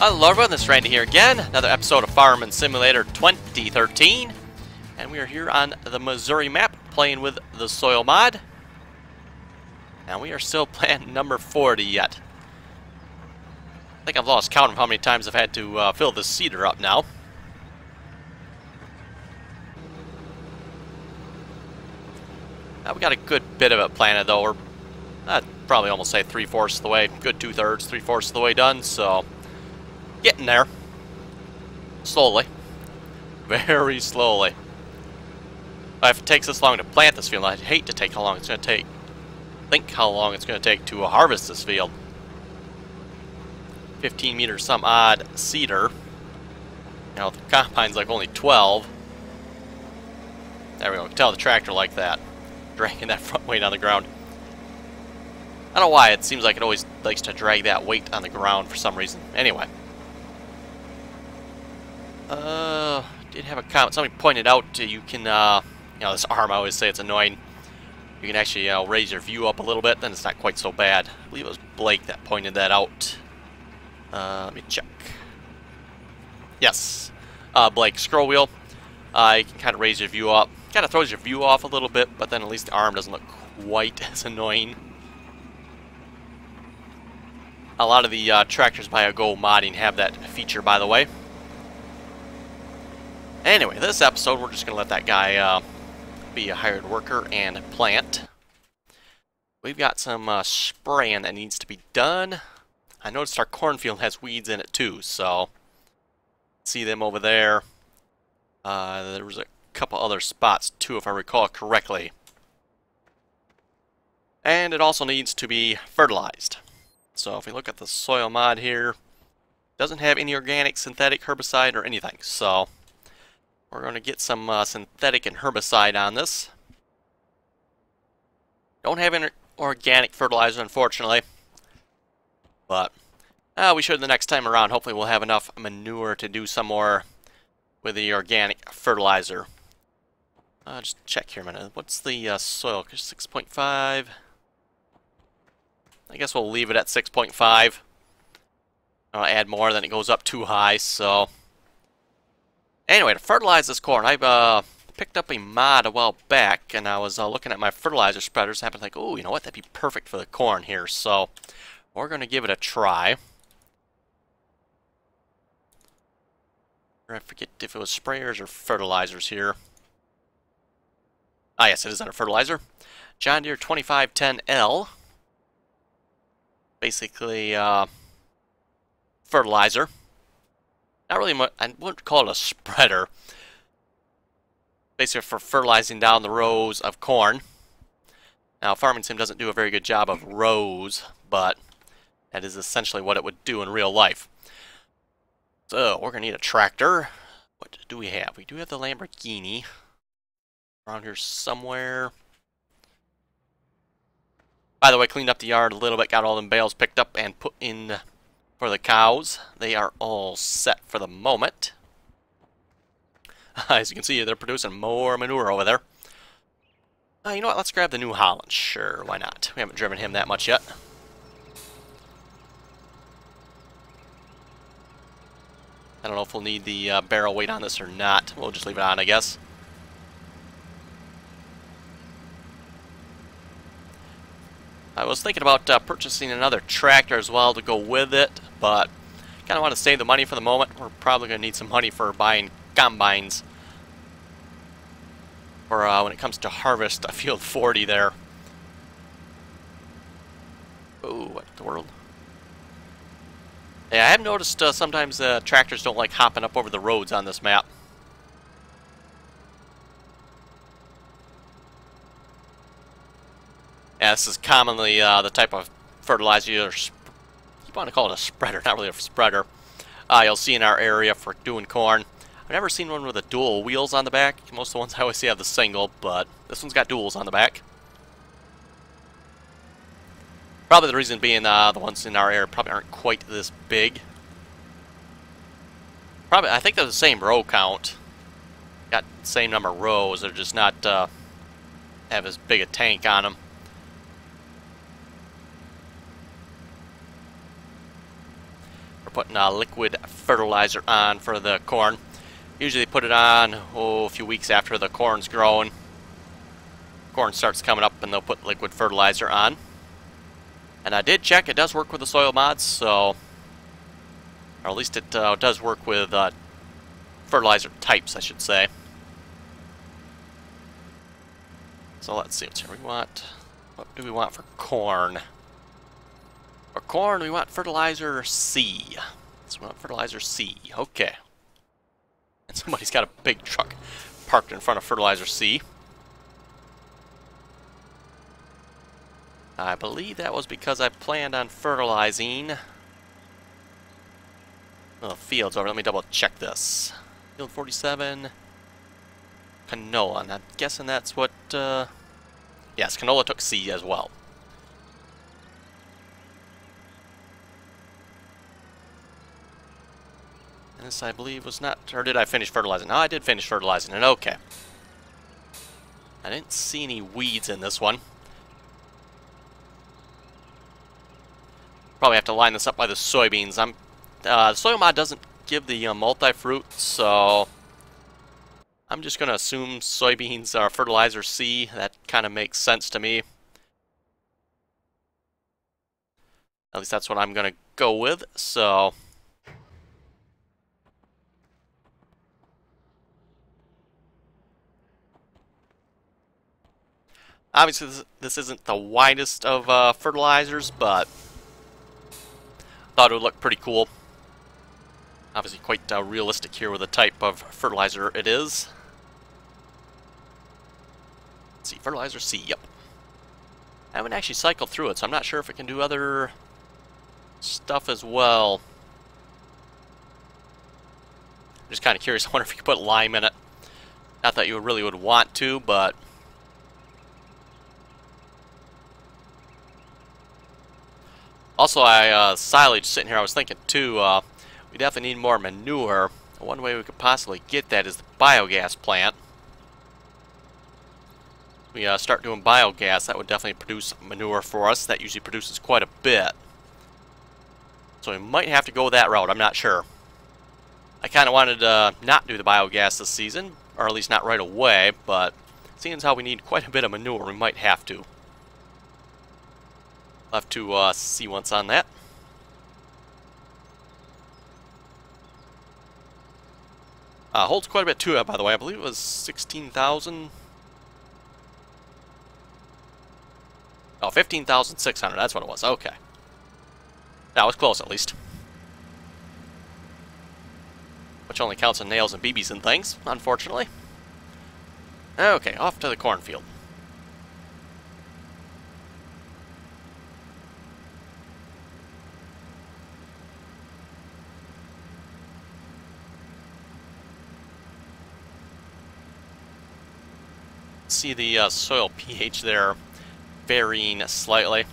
Hello everyone, this is Randy here again, another episode of Farming Simulator 2013, and we are here on the Missouri map playing with the soil mod, and we are still playing number 40 yet. I think I've lost count of how many times I've had to fill this seeder up now. Now we got a good bit of it planted though. We're I'd probably almost say 3/4 of the way, good 2/3, 3/4 of the way done, so getting there. Slowly. Very slowly. If it takes this long to plant this field, I'd hate to take how long it's going to take. Think how long it's going to take to harvest this field. 15 meters some odd cedar. Now the combine's like only 12. There we go. Tell the tractor like that. Dragging that front weight on the ground. I don't know why, it seems like it always likes to drag that weight on the ground for some reason. Anyway. Did have a comment. Somebody pointed out you can, you know, this arm, I always say it's annoying. You can actually raise your view up a little bit, then it's not quite so bad. I believe it was Blake that pointed that out. Let me check. Yes. Blake, scroll wheel. You can kind of raise your view up. Kind of throws your view off a little bit, but then at least the arm doesn't look quite as annoying. A lot of the tractors by Go Modding have that feature, by the way. Anyway, this episode, we're just going to let that guy be a hired worker and plant. We've got some spraying that needs to be done. I noticed our cornfield has weeds in it too, so see them over there. There was a couple other spots too, if I recall correctly. And it also needs to be fertilized. So if we look at the soil mod here, it doesn't have any organic, synthetic, herbicide, or anything. So we're going to get some synthetic and herbicide on this. Don't have any organic fertilizer, unfortunately. But we should the next time around. Hopefully we'll have enough manure to do some more with the organic fertilizer. Just check here a minute. What's the soil? 6.5. I guess we'll leave it at 6.5. I'll add more, then it goes up too high, so anyway, to fertilize this corn, I've picked up a mod a while back, and I was looking at my fertilizer spreaders. I happened to think, oh, you know what, that'd be perfect for the corn here. So we're going to give it a try. I forget if it was sprayers or fertilizers here. Ah, yes, it is under fertilizer. John Deere 2510L. Basically, fertilizer. Not really much, I wouldn't call it a spreader. Basically for fertilizing down the rows of corn. Now, Farming Sim doesn't do a very good job of rows, but that is essentially what it would do in real life. So, we're going to need a tractor. What do we have? We do have the Lamborghini around here somewhere. By the way, cleaned up the yard a little bit, got all them bales picked up and put in for the cows. They are all set for the moment. As you can see, they're producing more manure over there. You know what? Let's grab the New Holland. Sure, why not? We haven't driven him that much yet. I don't know if we'll need the barrel weight on this or not. We'll just leave it on, I guess. I was thinking about purchasing another tractor as well to go with it, but kind of want to save the money for the moment. We're probably going to need some money for buying combines for when it comes to harvest a field 40 there. Oh, what the world? Yeah, I have noticed sometimes tractors don't like hopping up over the roads on this map. Yeah, this is commonly the type of fertilizer you want to call it a spreader, not really a spreader. You'll see in our area for doing corn. I've never seen one with the dual wheels on the back. Most of the ones I always see have the single, but this one's got duals on the back. Probably the reason being the ones in our area probably aren't quite this big. Probably, I think they're the same row count. Got the same number of rows, they're just not have as big a tank on them. for putting liquid fertilizer on for the corn. Usually put it on a few weeks after the corn's grown. Corn starts coming up and they'll put liquid fertilizer on. And I did check, it does work with the soil mods, so, or at least it does work with fertilizer types, I should say. So let's see what's here. What do we want for corn? For corn, we want fertilizer C. So we want fertilizer C. Okay. And somebody's got a big truck parked in front of fertilizer C. I believe that was because I planned on fertilizing the fields over. Let me double check this. Field 47. Canola. And I'm guessing that's what... yes, canola took C as well. And this, I believe, was not... Or did I finish fertilizing? No, I did finish fertilizing it. Okay. I didn't see any weeds in this one. Probably have to line this up by the soybeans. The soil mod doesn't give the multi-fruit, so I'm just going to assume soybeans are fertilizer C. That kind of makes sense to me. At least that's what I'm going to go with, so... Obviously, this isn't the widest of fertilizers, but thought it would look pretty cool. Obviously, quite realistic here with the type of fertilizer it is. Let's see, fertilizer C, yep. I haven't actually cycled through it, so I'm not sure if it can do other stuff as well. I'm just kind of curious. I wonder if you could put lime in it. Not that you really would want to, but... Also, silage sitting here, I was thinking too, we definitely need more manure. One way we could possibly get that is the biogas plant. We start doing biogas, that would definitely produce manure for us. That usually produces quite a bit. So we might have to go that route, I'm not sure. I kind of wanted to not do the biogas this season, or at least not right away, but seeing as how we need quite a bit of manure, we might have to. I'll have to see what's on that. Holds quite a bit to it, by the way. I believe it was 16,000. Oh, 15,600. That's what it was. Okay. That was close, at least. Which only counts in nails and BBs and things, unfortunately. Okay, off to the cornfield. See the soil pH there varying slightly.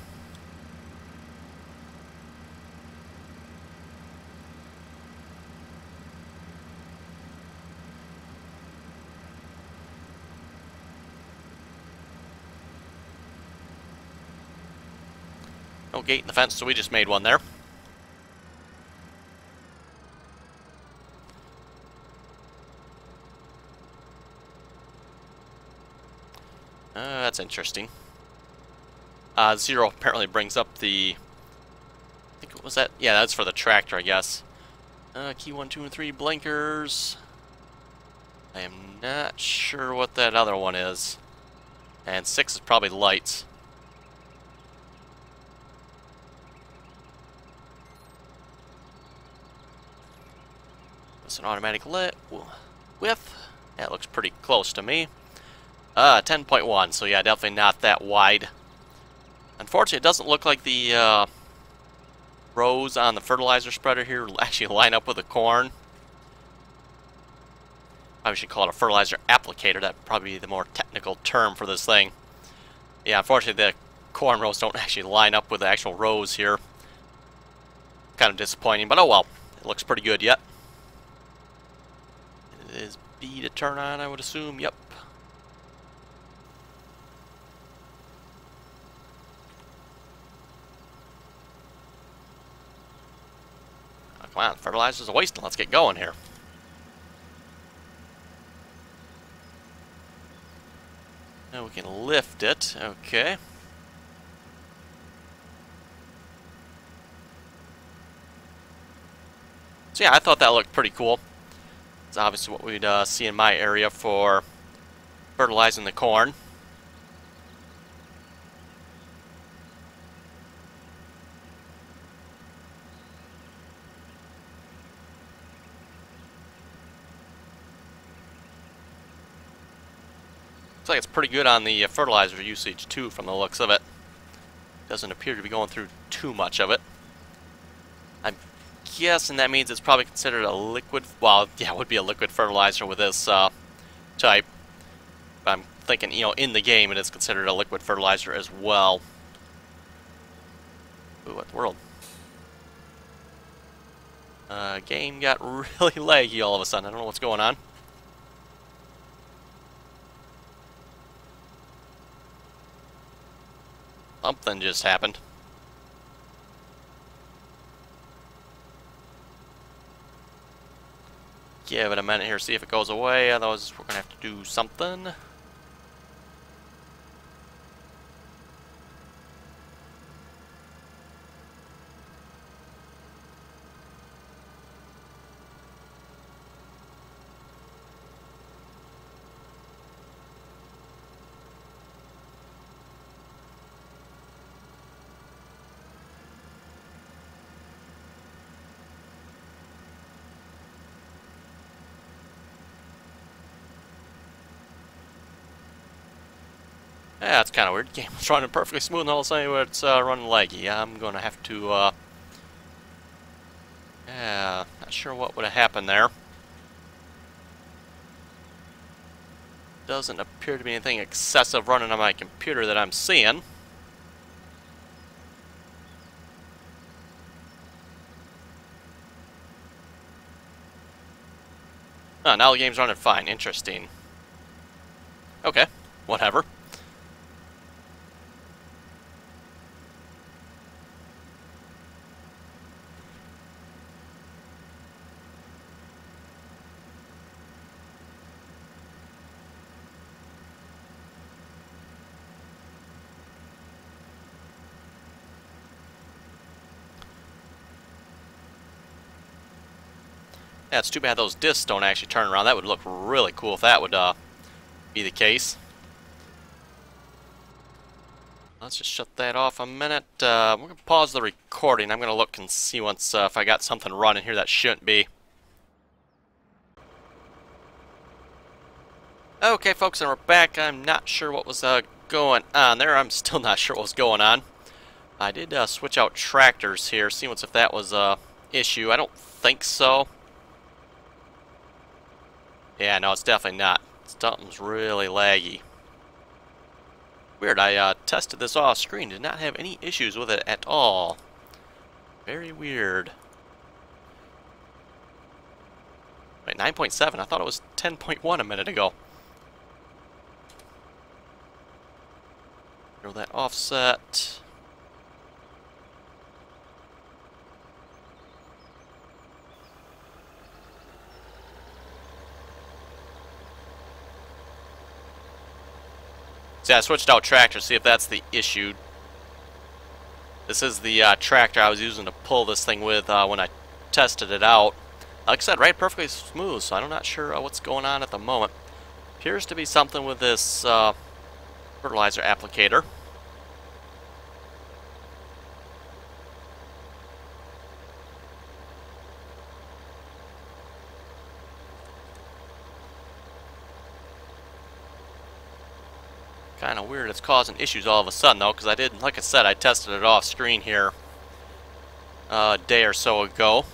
No gate in the fence, so we just made one there. That's interesting. Zero apparently brings up the... I think, what was that? Yeah, that's for the tractor, I guess. Key 1, 2, and 3 blinkers. I am not sure what that other one is. And 6 is probably lights. It's an automatic lit width. That looks pretty close to me. 10.1, so yeah, definitely not that wide. Unfortunately, it doesn't look like the rows on the fertilizer spreader here actually line up with the corn. I should call it a fertilizer applicator. That'd probably be the more technical term for this thing. Yeah, unfortunately, the corn rows don't actually line up with the actual rows here. Kind of disappointing, but oh well. It looks pretty good yet. It is B to turn on, I would assume. Yep. Wow, fertilizer's a waste. Let's get going here. Now we can lift it. Okay. So yeah, I thought that looked pretty cool. It's obviously what we'd see in my area for fertilizing the corn. Looks like it's pretty good on the fertilizer usage too, from the looks of it. Doesn't appear to be going through too much of it. I'm guessing that means it's probably considered a liquid. Well, yeah, it would be a liquid fertilizer with this type. But I'm thinking, you know, in the game it is considered a liquid fertilizer as well. Ooh, what the world? Game got really laggy all of a sudden. I don't know what's going on. Something just happened. Give it a minute here, see if it goes away. Otherwise, we're gonna have to do something. Yeah, it's kind of weird. The game was running perfectly smooth and all of a sudden it's running laggy. I'm going to have to, yeah, not sure what would have happened there. Doesn't appear to be anything excessive running on my computer that I'm seeing. Oh, now the game's running fine. Interesting. Okay, whatever. Yeah, it's too bad those discs don't actually turn around. That would look really cool if that would be the case. Let's just shut that off a minute. We're going to pause the recording. I'm going to look and see once if I got something running here that shouldn't be. Okay, folks, and we're back. I'm not sure what was going on there. I'm still not sure what was going on. I did switch out tractors here, see once if that was a issue. I don't think so. Yeah, no, it's definitely not. Something's really laggy. Weird, I tested this off screen. Did not have any issues with it at all. Very weird. Wait, 9.7? I thought it was 10.1 a minute ago. Throw that offset. So yeah, I switched out tractor, see if that's the issue. This is the tractor I was using to pull this thing with when I tested it out. Like I said, ran perfectly smooth, so I'm not sure what's going on at the moment. Appears to be something with this fertilizer applicator. Kind of weird it's causing issues all of a sudden though, because I did, like I said, I tested it off screen here a day or so ago.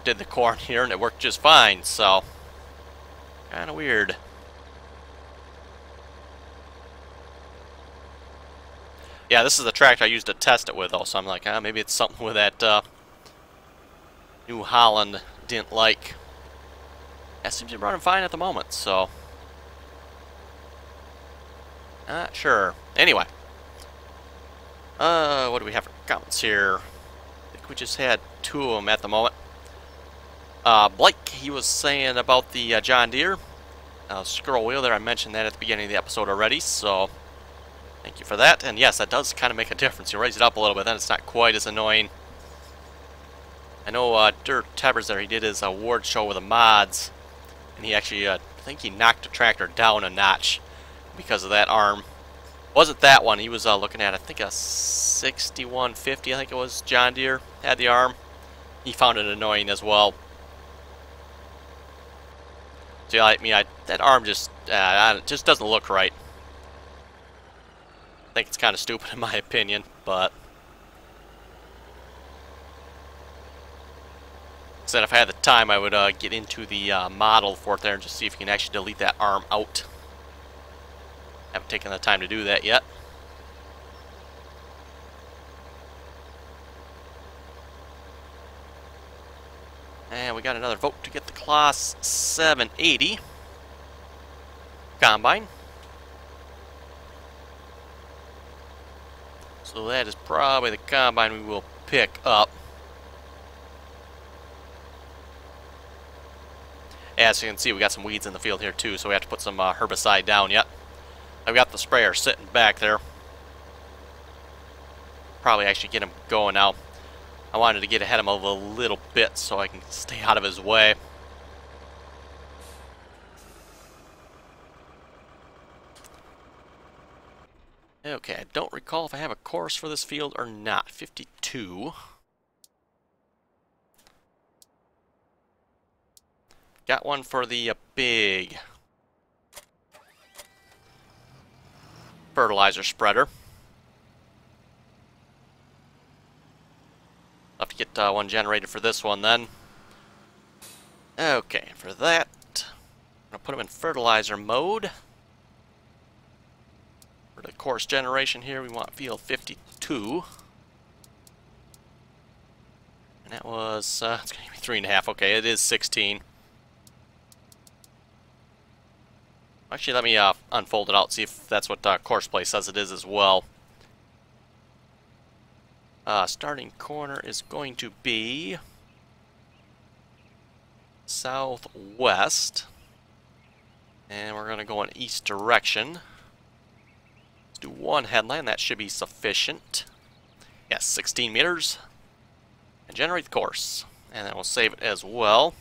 Did the corn here and it worked just fine, so kind of weird. Yeah, this is the tractor I used to test it with though, so I'm like, maybe it's something with that New Holland didn't like. That seems to be running fine at the moment, so not sure. Anyway, what do we have for comments here? I think we just had two of them at the moment. Blake, he was saying about the John Deere scroll wheel there. I mentioned that at the beginning of the episode already, so thank you for that. And yes, that does kind of make a difference. You raise it up a little bit, then it's not quite as annoying. I know Dirt Tebbers there, he did his award show with the mods, and he actually, I think he knocked the tractor down a notch because of that arm. Wasn't that one, he was looking at, I think, a 6150, I think it was, John Deere, had the arm. He found it annoying as well. So yeah, like me, that arm just doesn't look right. I think it's kind of stupid in my opinion, but said if I had the time, I would get into the model for it there and just see if you can actually delete that arm out. Haven't taken the time to do that yet. And we got another vote to get the Class 780 Combine. So that is probably the Combine we will pick up. As you can see, we got some weeds in the field here too, so we have to put some herbicide down yet. I've got the sprayer sitting back there. Probably actually get him going now. I wanted to get ahead of him a little bit so I can stay out of his way. Okay, I don't recall if I have a course for this field or not. 52. Got one for the big fertilizer spreader. I'll have to get one generated for this one then. Okay, for that, I'm going to put them in fertilizer mode. For the course generation here, we want field 52. And that was, it's going to be 3.5. Okay, it is 16. Actually, let me unfold it out, see if that's what course play says it is as well. Starting corner is going to be southwest. And we're going to go in east direction. Let's do one headland, that should be sufficient. Yes, 16 meters. And generate the course. And then we'll save it as well.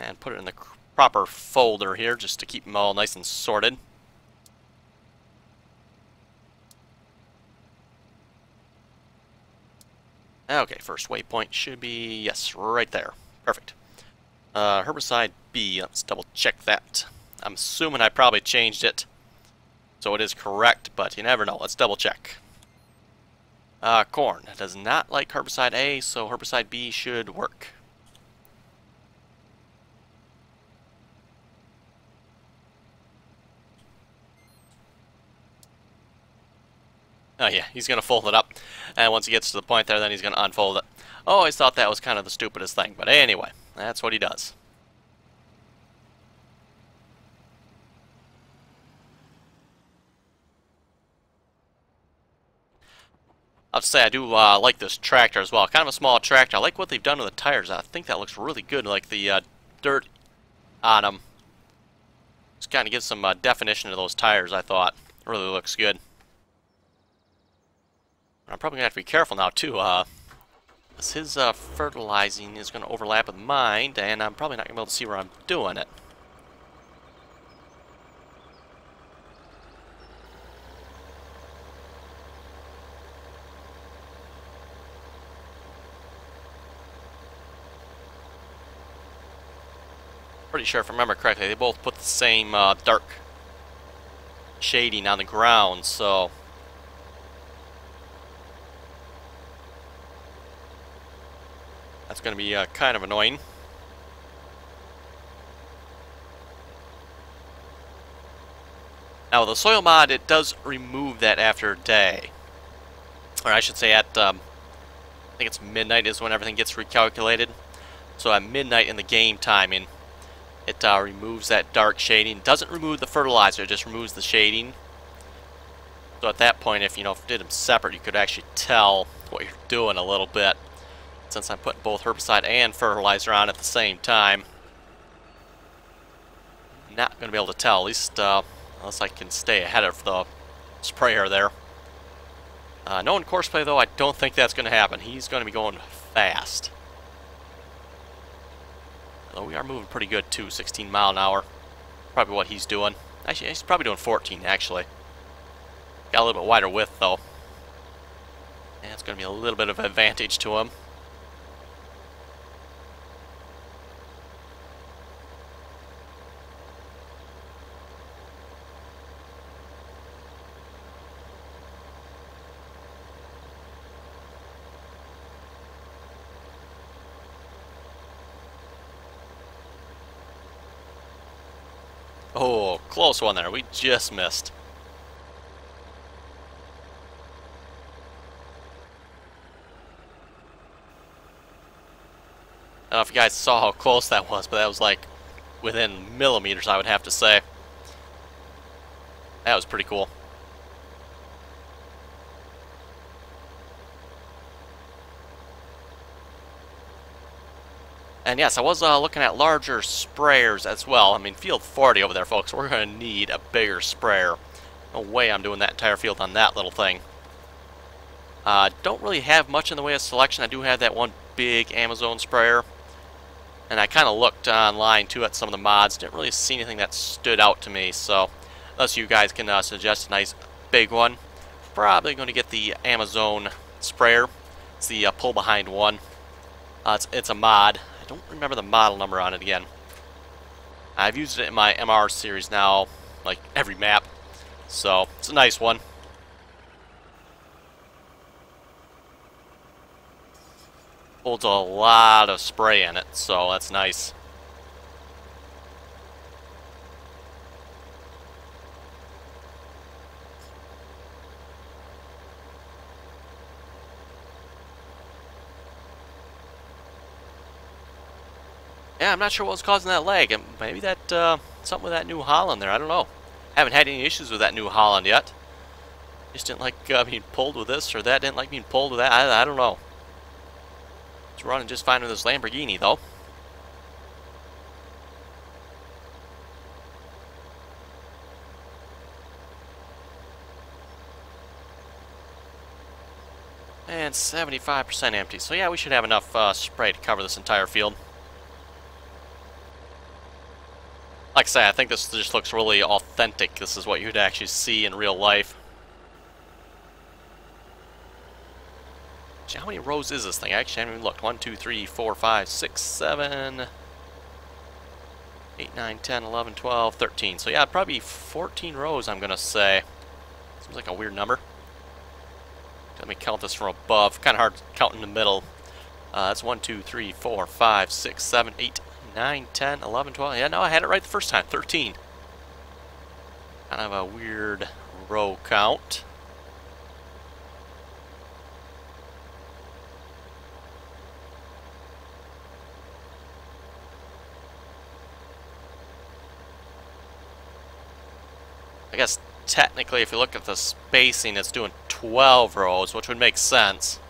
And put it in the proper folder here just to keep them all nice and sorted. Okay, first waypoint should be, yes, right there. Perfect. Herbicide B, let's double check that. I'm assuming I probably changed it, so it is correct, but you never know. Let's double check. Corn does not like herbicide A, so herbicide B should work. Oh yeah, he's going to fold it up, and once he gets to the point there, then he's going to unfold it. I always thought that was kind of the stupidest thing, but anyway, that's what he does. I'll say I do like this tractor as well. Kind of a small tractor. I like what they've done with the tires. I think that looks really good, like the dirt on them. Just kind of gives some definition to those tires, I thought. It really looks good. I'm probably going to have to be careful now, too. His fertilizing is going to overlap with mine, and I'm probably not going to be able to see where I'm doing it. Pretty sure, if I remember correctly, they both put the same dark shading on the ground, so that's going to be kind of annoying. Now, the soil mod, it does remove that after a day. Or I should say at, I think it's midnight is when everything gets recalculated. So at midnight in the game timing, It removes that dark shading. Doesn't remove the fertilizer, it just removes the shading. So at that point, if you did them separate, you could actually tell what you're doing a little bit. Since I'm putting both herbicide and fertilizer on at the same time, not going to be able to tell, at least unless I can stay ahead of the sprayer there. Knowing Courseplay though, I don't think that's going to happen. He's going to be going fast. Although we are moving pretty good too, 16 mile an hour. Probably what he's doing. Actually, he's probably doing 14 actually. Got a little bit wider width though. And it's going to be a little bit of an advantage to him. Oh, close one there. We just missed. I don't know if you guys saw how close that was, but that was like within millimeters, I would have to say. That was pretty cool. And yes, I was looking at larger sprayers as well. I mean, field 40 over there, folks. We're going to need a bigger sprayer. No way I'm doing that entire field on that little thing. Don't really have much in the way of selection. I do have that one big Amazon sprayer. And I kind of looked online, too, at some of the mods. Didn't really see anything that stood out to me. So, unless you guys can suggest a nice big one, probably going to get the Amazon sprayer. It's the pull-behind one. It's a mod. I don't remember the model number on it again. I've used it in my MR series now, like every map. So, it's a nice one. Holds a lot of spray in it, so that's nice. Yeah, I'm not sure what was causing that lag. Maybe that something with that New Holland there. I don't know. Haven't had any issues with that New Holland yet. Just didn't like being pulled with this, or that didn't like being pulled with that. I don't know. It's running just fine with this Lamborghini, though. And 75% empty. So yeah, we should have enough spray to cover this entire field. Like I say, I think this just looks really authentic. This is what you'd actually see in real life. How many rows is this thing? Actually, I haven't even looked. 1, 2, 3, 4, 5, 6, 7, 8, 9, 10, 11, 12, 13. So yeah, probably 14 rows, I'm going to say. Seems like a weird number. Let me count this from above. Kind of hard to count in the middle. That's 1, 2, 3, 4, 5, 6, 7, 8, 9, 10, 11, 12. Yeah, no, I had it right the first time. 13. Kind of a weird row count. I guess technically if you look at the spacing, it's doing 12 rows, which would make sense.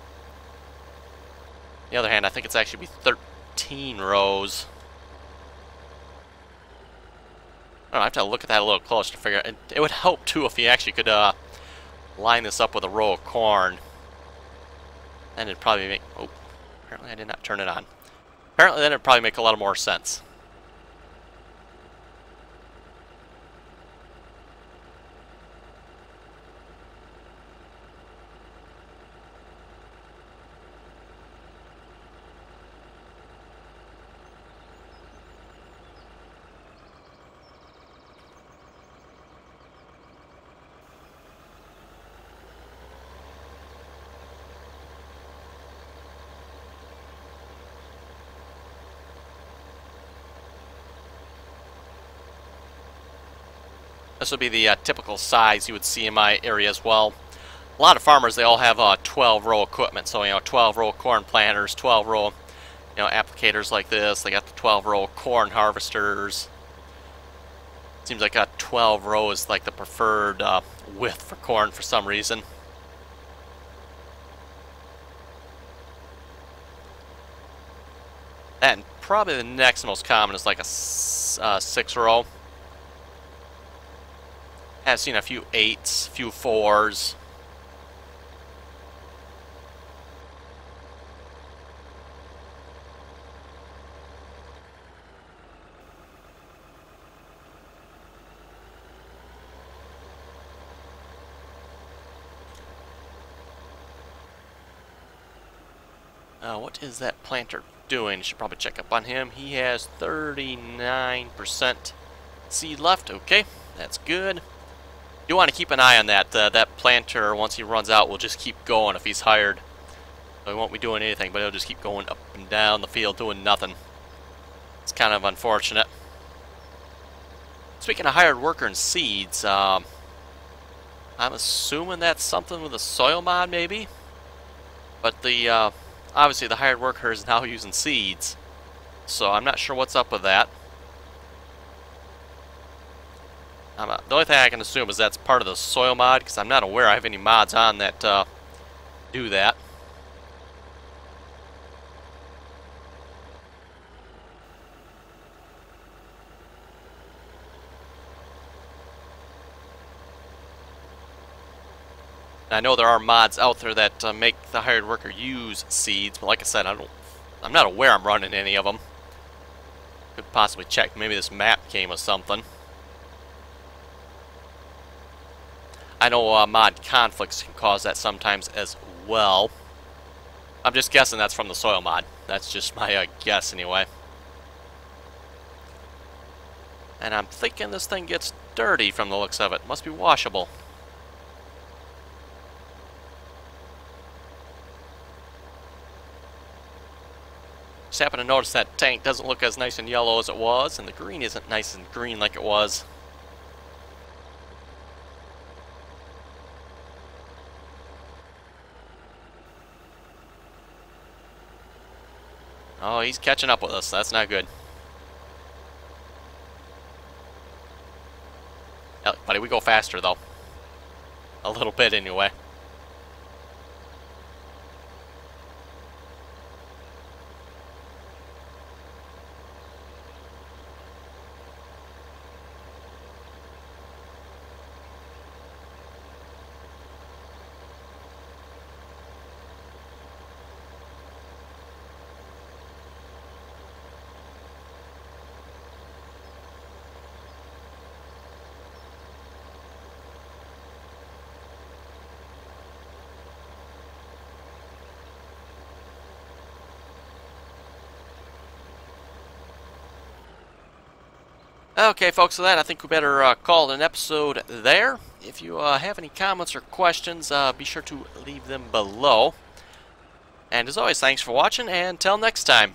On the other hand, I think it's actually be 13 rows. I don't know, I have to look at that a little closer to figure out. It would help too if you actually could line this up with a row of corn. Then it'd probably make... Oh, apparently I did not turn it on. Apparently then it'd probably make a lot more sense. This would be the typical size you would see in my area as well. A lot of farmers, they all have 12-row equipment. So, 12-row corn planters, 12-row you know, applicators like this. They got the 12-row corn harvesters. Seems like a 12 row is like the preferred width for corn for some reason. And probably the next most common is like a 6-row. I've seen a few 8s, a few 4s. What is that planter doing? You should probably check up on him. He has 39% seed left. Okay, that's good. You want to keep an eye on that. That planter, once he runs out, will just keep going if he's hired. So he won't be doing anything, but he'll just keep going up and down the field doing nothing. It's kind of unfortunate. Speaking of hired worker and seeds, I'm assuming that's something with a soil mod, maybe? But the obviously the hired worker is now using seeds, so I'm not sure what's up with that. The only thing I can assume is that's part of the soil mod, because I'm not aware I have any mods on that do that. I know there are mods out there that make the hired worker use seeds, but like I said, I'm not aware I'm running any of them. Could possibly check. Maybe this map came with something. I know mod conflicts can cause that sometimes as well. I'm just guessing that's from the soil mod. That's just my guess anyway. And I'm thinking this thing gets dirty from the looks of it. Must be washable. Just happen to notice that tank doesn't look as nice and yellow as it was, and the green isn't nice and green like it was. Oh, he's catching up with us. That's not good. Buddy, we go faster, though. A little bit, anyway. Okay, folks, so that I think we better call it an episode there. If you have any comments or questions, be sure to leave them below. And as always, thanks for watching, and until next time.